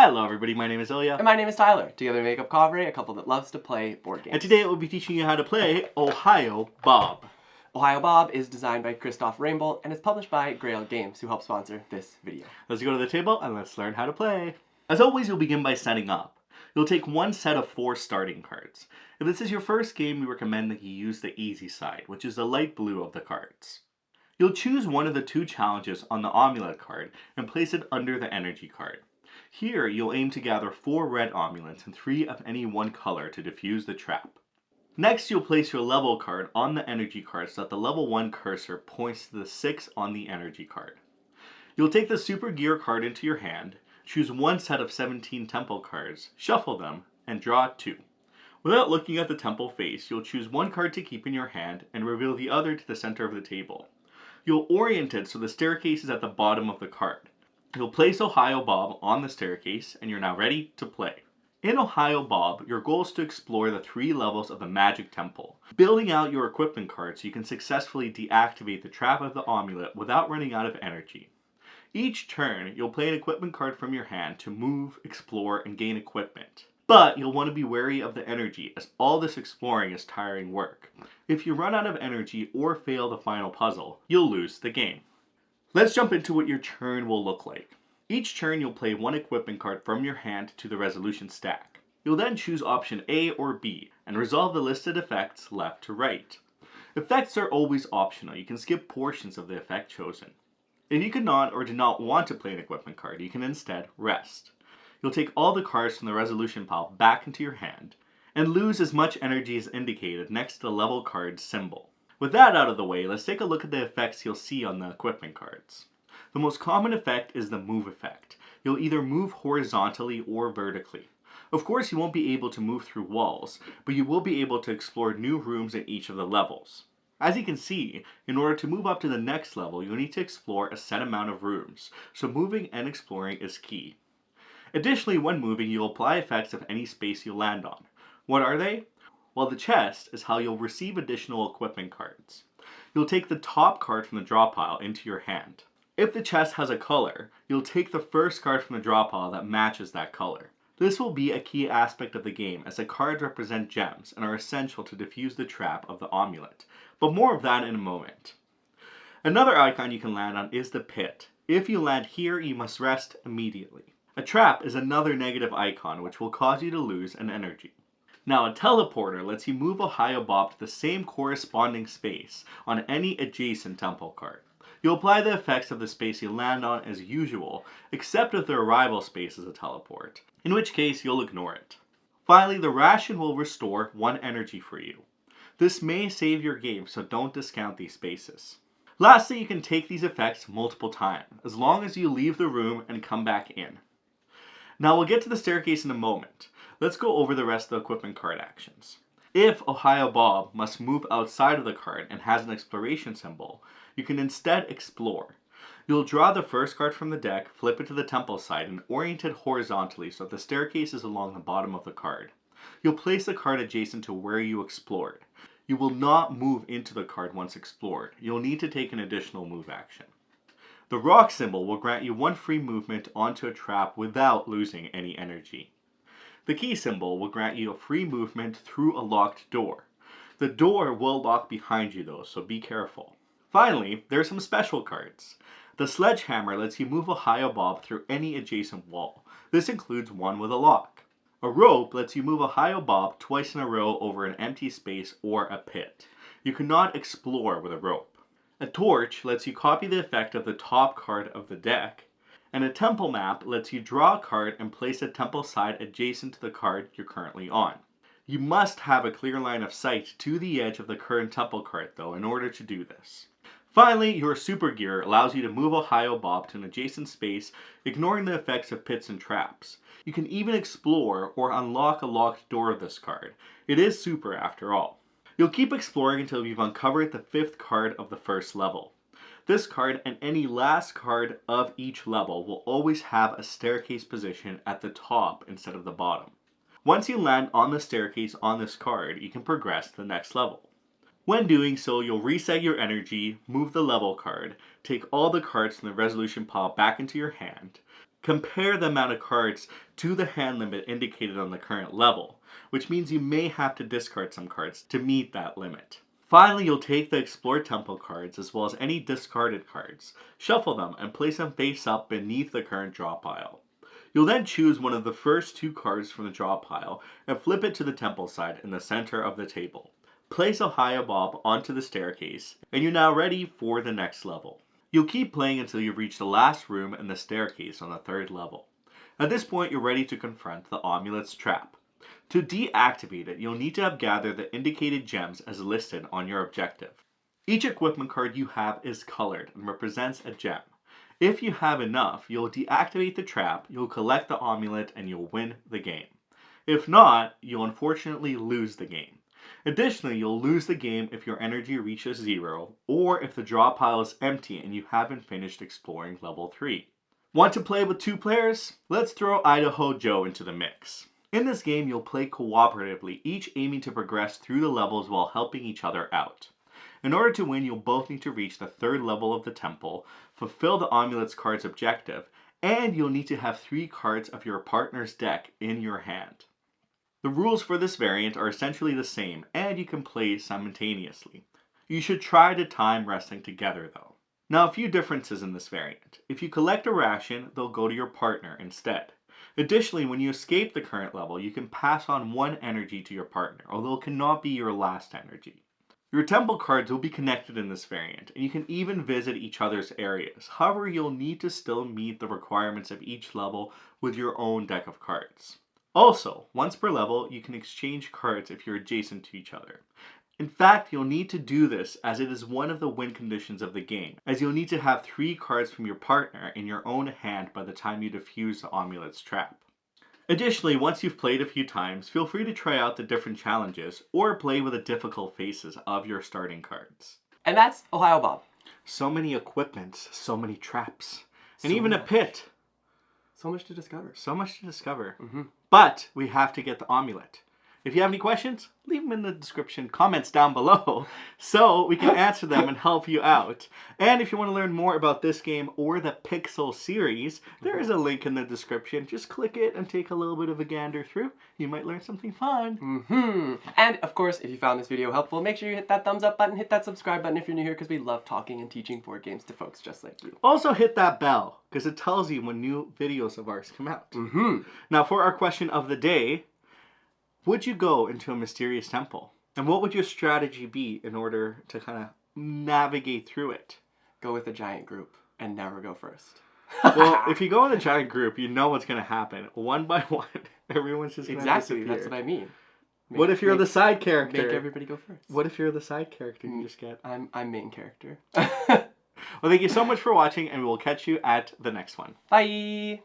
Hello everybody, my name is Ilya. And my name is Tyler. Together we make up Kovray, a couple that loves to play board games. And today we'll be teaching you how to play Ohio Bob. Ohio Bob is designed by Christoph Rainbolt and is published by Grail Games, who helped sponsor this video. Let's go to the table and let's learn how to play. As always, you'll begin by setting up. You'll take one set of 4 starting cards. If this is your first game, we recommend that you use the easy side, which is the light blue of the cards. You'll choose one of the 2 challenges on the amulet card and place it under the energy card. Here, you'll aim to gather 4 red amulets and 3 of any one color to defuse the trap. Next, you'll place your level card on the energy card so that the level 1 cursor points to the 6 on the energy card. You'll take the Super Gear card into your hand, choose one set of 17 temple cards, shuffle them, and draw 2. Without looking at the temple face, you'll choose one card to keep in your hand and reveal the other to the center of the table. You'll orient it so the staircase is at the bottom of the card. You'll place Ohio Bob on the staircase, and you're now ready to play. In Ohio Bob, your goal is to explore the 3 levels of the Magic Temple, building out your equipment card so you can successfully deactivate the trap of the amulet without running out of energy. Each turn, you'll play an equipment card from your hand to move, explore, and gain equipment. But you'll want to be wary of the energy, as all this exploring is tiring work. If you run out of energy or fail the final puzzle, you'll lose the game. Let's jump into what your turn will look like. Each turn you'll play one equipment card from your hand to the resolution stack. You'll then choose option A or B and resolve the listed effects left to right. Effects are always optional. You can skip portions of the effect chosen. If you cannot or do not want to play an equipment card, you can instead rest. You'll take all the cards from the resolution pile back into your hand and lose as much energy as indicated next to the level card symbol. With that out of the way, let's take a look at the effects you'll see on the equipment cards. The most common effect is the move effect. You'll either move horizontally or vertically. Of course, you won't be able to move through walls, but you will be able to explore new rooms in each of the levels. As you can see, in order to move up to the next level, you'll need to explore a set amount of rooms, so moving and exploring is key. Additionally, when moving, you'll apply effects of any space you land on. What are they? Well, the chest is how you'll receive additional equipment cards. You'll take the top card from the draw pile into your hand. If the chest has a color, you'll take the first card from the draw pile that matches that color. This will be a key aspect of the game, as the cards represent gems and are essential to defuse the trap of the amulet, but more of that in a moment. Another icon you can land on is the pit. If you land here, you must rest immediately. A trap is another negative icon which will cause you to lose an energy. Now, a teleporter lets you move Ohio Bob to the same corresponding space on any adjacent temple card. You'll apply the effects of the space you land on as usual, except if the arrival space is a teleport, in which case you'll ignore it. Finally, the ration will restore 1 energy for you. This may save your game, so don't discount these spaces. Lastly, you can take these effects multiple times, as long as you leave the room and come back in. Now, we'll get to the staircase in a moment. Let's go over the rest of the equipment card actions. If Ohio Bob must move outside of the card and has an exploration symbol, you can instead explore. You'll draw the first card from the deck, flip it to the temple side, and orient it horizontally so that the staircase is along the bottom of the card. You'll place the card adjacent to where you explored. You will not move into the card once explored. You'll need to take an additional move action. The rock symbol will grant you 1 free movement onto a trap without losing any energy. The key symbol will grant you a free movement through a locked door. The door will lock behind you though, so be careful. Finally, there are some special cards. The sledgehammer lets you move Ohio Bob through any adjacent wall. This includes one with a lock. A rope lets you move Ohio Bob twice in a row over an empty space or a pit. You cannot explore with a rope. A torch lets you copy the effect of the top card of the deck. And a temple map lets you draw a card and place a temple side adjacent to the card you're currently on. You must have a clear line of sight to the edge of the current temple card though in order to do this. Finally, your Super Gear allows you to move Ohio Bob to an adjacent space, ignoring the effects of pits and traps. You can even explore or unlock a locked door with this card. It is super after all. You'll keep exploring until you've uncovered the 5th card of the first level. This card and any last card of each level will always have a staircase position at the top instead of the bottom. Once you land on the staircase on this card, you can progress to the next level. When doing so, you'll reset your energy, move the level card, take all the cards from the resolution pile back into your hand, Compare the amount of cards to the hand limit indicated on the current level, which means you may have to discard some cards to meet that limit. Finally, you'll take the Explore Temple cards as well as any discarded cards, shuffle them, and place them face up beneath the current draw pile. You'll then choose one of the first 2 cards from the draw pile and flip it to the temple side in the center of the table. Place a Hyabob onto the staircase, and you're now ready for the next level. You'll keep playing until you reach the last room in the staircase on the 3rd level. At this point, you're ready to confront the amulet's trap. To deactivate it, you'll need to have gathered the indicated gems as listed on your objective. Each equipment card you have is colored and represents a gem. If you have enough, you'll deactivate the trap, you'll collect the amulet, and you'll win the game. If not, you'll unfortunately lose the game. Additionally, you'll lose the game if your energy reaches 0, or if the draw pile is empty and you haven't finished exploring level 3. Want to play with 2 players? Let's throw Idaho Joe into the mix. In this game, you'll play cooperatively, each aiming to progress through the levels while helping each other out. In order to win, you'll both need to reach the 3rd level of the temple, fulfill the amulet's card's objective, and you'll need to have 3 cards of your partner's deck in your hand. The rules for this variant are essentially the same, and you can play simultaneously. You should try to time wrestling together though. Now, a few differences in this variant. If you collect a ration, they'll go to your partner instead. Additionally, when you escape the current level, you can pass on 1 energy to your partner, although it cannot be your last energy. Your temple cards will be connected in this variant, and you can even visit each other's areas. However, you'll need to still meet the requirements of each level with your own deck of cards. Also, once per level, you can exchange cards if you're adjacent to each other. In fact, you'll need to do this as it is one of the win conditions of the game, as you'll need to have 3 cards from your partner in your own hand by the time you defuse the amulet's trap. Additionally, once you've played a few times, feel free to try out the different challenges or play with the difficult faces of your starting cards. And that's Ohio Bob. So many equipments, so many traps, and even a pit. So much to discover. So much to discover. But we have to get the amulet. If you have any questions, leave them in the description comments down below so we can answer them and help you out. And if you want to learn more about this game or the Pixel series, there is a link in the description. Just click it and take a little bit of a gander through. You might learn something fun. And of course, if you found this video helpful, make sure you hit that thumbs up button, hit that subscribe button if you're new here, because we love talking and teaching board games to folks just like you. Also hit that bell, because it tells you when new videos of ours come out. Now for our question of the day, would you go into a mysterious temple? And what would your strategy be in order to kind of navigate through it? Go with a giant group and never go first. Well, if you go in a giant group, you know what's going to happen. One by one, everyone's just going to disappear. Exactly, that's what I mean. What if you're the side character? Make everybody go first. What if you're the side character you just get? I'm main character. Well, thank you so much for watching, and we will catch you at the next one. Bye!